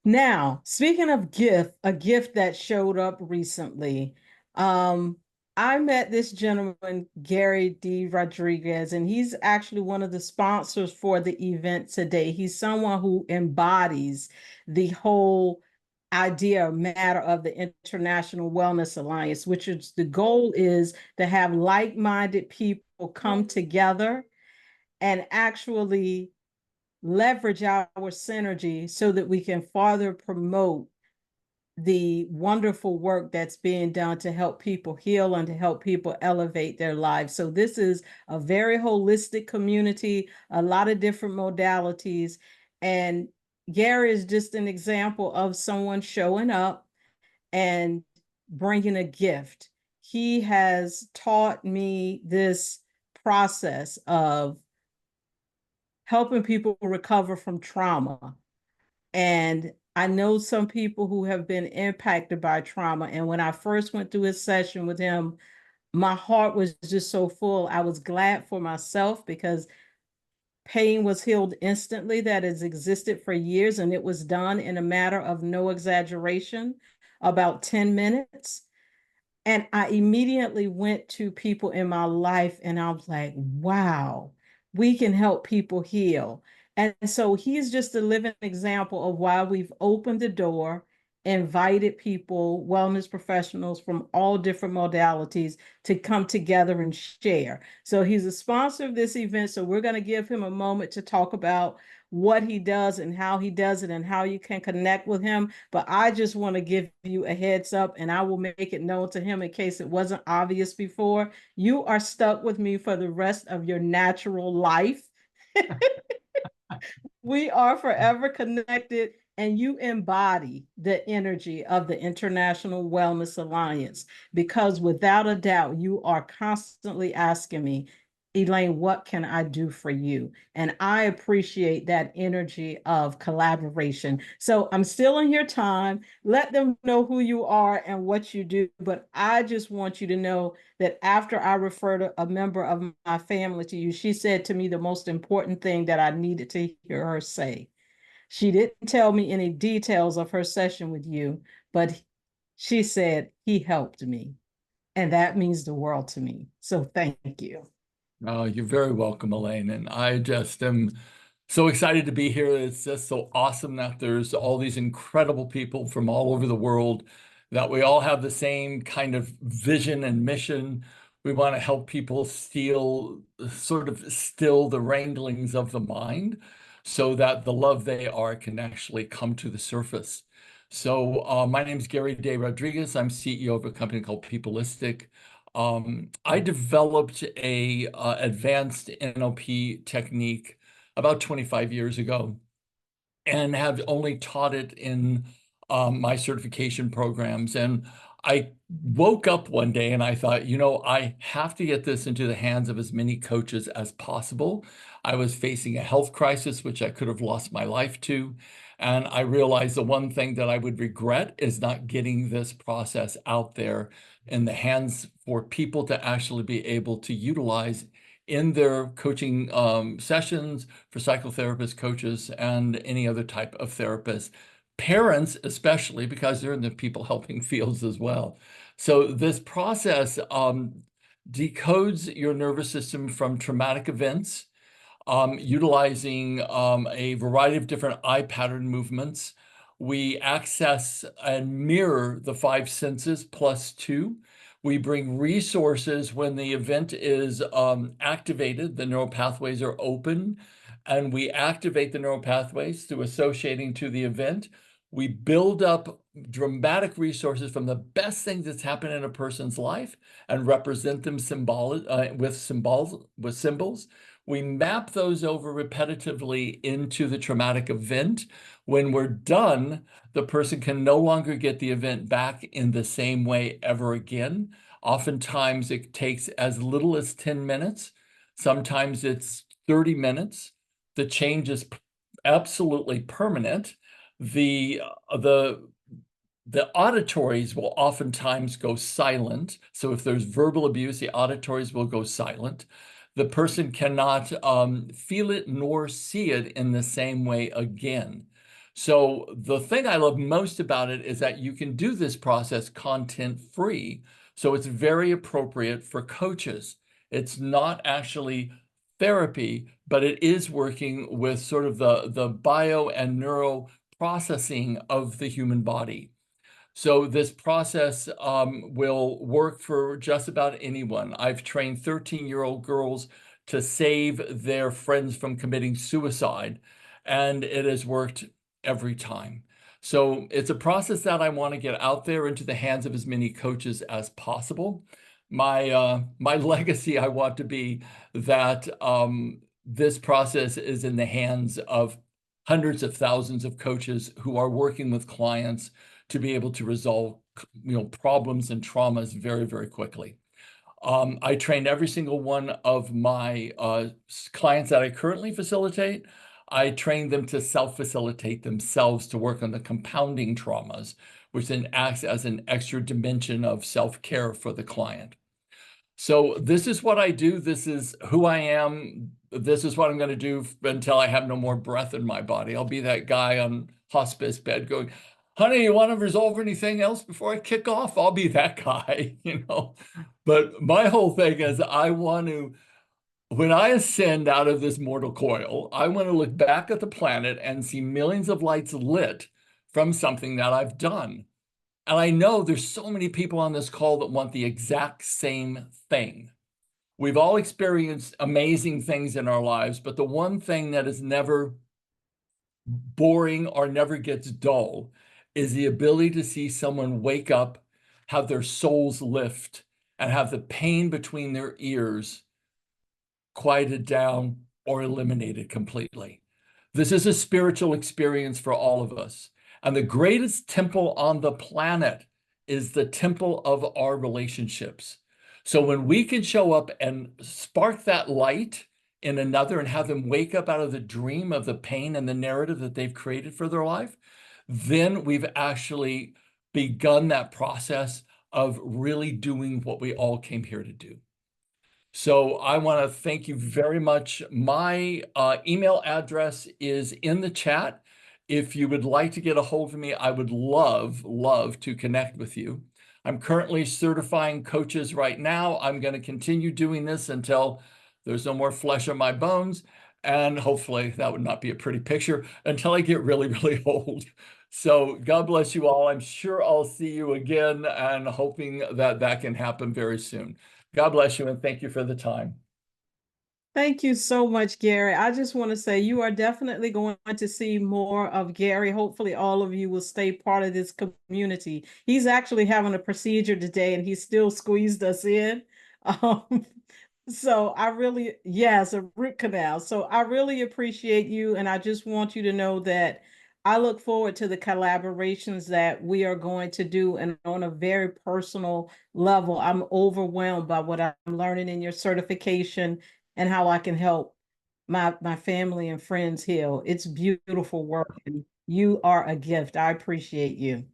Now, speaking of a gift that showed up recently, I met this gentleman, Gary D. Rodriguez, and he's actually one of the sponsors for the event today. He's someone who embodies the whole idea or matter of the International Wellness Alliance, which is the goal is to have like-minded people come together and actually leverage our synergy so that we can further promote the wonderful work that's being done to help people heal and to help people elevate their lives. So this is a very holistic community, a lot of different modalities. And Gary is just an example of someone showing up and bringing a gift. He has taught me this process of helping people recover from trauma. And I know some people who have been impacted by trauma. And when I first went through his session with him, my heart was just so full. I was glad for myself because pain was healed instantly that has existed for years. And it was done in a matter of no exaggeration, about 10 minutes. And I immediately went to people in my life and I was like, wow, we can help people heal. And so he's just a living example of why we've opened the door, invited people, wellness professionals from all different modalities to come together and share. So he's a sponsor of this event. So we're going to give him a moment to talk about what he does and how he does it and how you can connect with him. But I just want to give you a heads up and I will make it known to him in case it wasn't obvious before. You are stuck with me for the rest of your natural life. We are forever connected, and you embody the energy of the International Wellness Alliance because without a doubt, you are constantly asking me, Elaine, what can I do for you? And I appreciate that energy of collaboration. So I'm still in your time. Let them know who you are and what you do. But I just want you to know that after I referred a member of my family to you, she said to me the most important thing that I needed to hear her say. She didn't tell me any details of her session with you, but she said, he helped me. And that means the world to me. So thank you. You're very welcome, Elaine. And I just am so excited to be here. It's just so awesome that there's all these incredible people from all over the world, that we all have the same kind of vision and mission. We want to help people sort of still the wranglings of the mind so that the love they are can actually come to the surface. So my name is Gary D. Rodriguez. I'm CEO of a company called Peopleistic. I developed a advanced NLP technique about 25 years ago and have only taught it in my certification programs. And I woke up one day and I thought, I have to get this into the hands of as many coaches as possible. I was facing a health crisis, which I could have lost my life to. And I realized the one thing that I would regret is not getting this process out there in the hands for people to actually be able to utilize in their coaching sessions for psychotherapists, coaches, and any other type of therapist. Parents, especially, because they're in the people helping fields as well. So this process decodes your nervous system from traumatic events, utilizing a variety of different eye pattern movements. We access and mirror the five senses plus two. We bring resources when the event is activated, the neural pathways are open, and we activate the neural pathways through associating to the event. We build up dramatic resources from the best things that's happened in a person's life and represent them with symbols. We map those over repetitively into the traumatic event. When we're done, the person can no longer get the event back in the same way ever again. Oftentimes, it takes as little as 10 minutes. Sometimes it's 30 minutes. The change is absolutely permanent. The auditories will oftentimes go silent. So if there's verbal abuse, the auditories will go silent. The person cannot feel it nor see it in the same way again. So the thing I love most about it is that you can do this process content free. So it's very appropriate for coaches. It's not actually therapy, but it is working with sort of the bio and neuro processing of the human body. So this process will work for just about anyone. I've trained 13-year-old girls to save their friends from committing suicide, and it has worked every time. So it's a process that I want to get out there into the hands of as many coaches as possible. My legacy, I want to be that this process is in the hands of hundreds of thousands of coaches who are working with clients to be able to resolve, problems and traumas very, very quickly. I train every single one of my clients that I currently facilitate. I train them to self-facilitate themselves to work on the compounding traumas, which then acts as an extra dimension of self-care for the client. So this is what I do. This is who I am. This is what I'm going to do until I have no more breath in my body. I'll be that guy on hospice bed going, honey, you want to resolve anything else before I kick off? I'll be that guy, But my whole thing is when I ascend out of this mortal coil, I want to look back at the planet and see millions of lights lit from something that I've done. And I know there's so many people on this call that want the exact same thing. We've all experienced amazing things in our lives, but the one thing that is never boring or never gets dull is the ability to see someone wake up, have their souls lift, and have the pain between their ears quieted down or eliminated completely. This is a spiritual experience for all of us. And the greatest temple on the planet is the temple of our relationships. So when we can show up and spark that light in another and have them wake up out of the dream of the pain and the narrative that they've created for their life, then we've actually begun that process of really doing what we all came here to do. So I want to thank you very much. My email address is in the chat. If you would like to get a hold of me, I would love to connect with you. I'm currently certifying coaches right now. I'm going to continue doing this until there's no more flesh on my bones. And hopefully that would not be a pretty picture until I get really, really old. So God bless you all. I'm sure I'll see you again and hoping that that can happen very soon. God bless you and thank you for the time. Thank you so much, Gary. I just want to say you are definitely going to see more of Gary. Hopefully, all of you will stay part of this community. He's actually having a procedure today and he still squeezed us in. Um, So I really, yes, a root canal. So I really appreciate you. And I just want you to know that I look forward to the collaborations that we are going to do. And on a very personal level, I'm overwhelmed by what I'm learning in your certification and how I can help my family and friends heal. It's beautiful work and you are a gift. I appreciate you.